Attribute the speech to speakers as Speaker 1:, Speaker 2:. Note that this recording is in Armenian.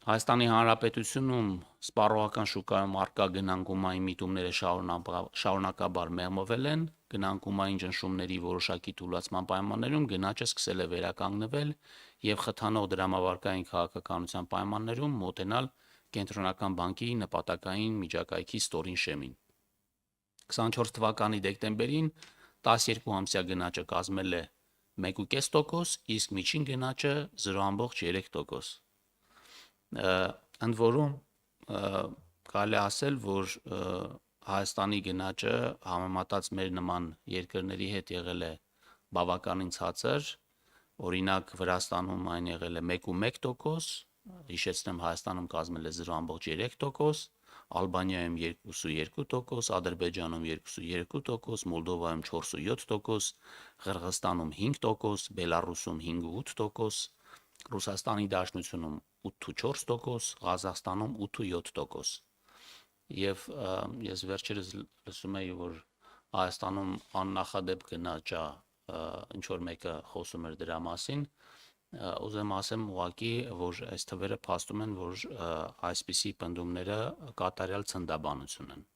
Speaker 1: Հայաստանի Հանրապետությունում սպառողական շուկայում առկա գնանկումային միտումները շարունակաբար մեղմվել են, գնանկումային ճնշումների որոշակի թուլացման պայմաններում գնաճը սկսել է վերականգնվել և խթանող դրամավարկային քաղաքականության պայմաններում մոտենալ Կենտրոնական բանկի նպատակային միջակայքի ստորին շեմին։ 24 թվականի դեկտեմբերին 12-ամսյա գնաճը կազմել է 1,5%, իսկ միջին գնաճը 0,3%։ Ընդ որում կարելի է ասել, որ Հայաստանի գնաճը համեմատած մեր նման երկրների հետ եղել է բավականին ցածր, օրինակ Վրաստանում այն եղել է 1,1%, հիշեցնեմ Հայաստանում կազմել է 0,3%, Ալբանիայում 2,2%, Ադրբեջանում 2,2%, Մոլդովայում 4,7%, Ղրղստանում 5%, Բելառուսում 5,8%, Ռուսաստանի Դաշնությունում 8,4%, Ղազախստանում 8,7%։ Եվ ես վերջերս լսում էի, որ Հայաստանում աննախադեպ գնաճ է, ինչ որ մեկը խոսում էր դրա մասին, ուզեմ ասեմ ուղղակի, որ այս թվերը փաստում են, որ այսպիսի պնդումները կատարյալ ցնդաբանություն են։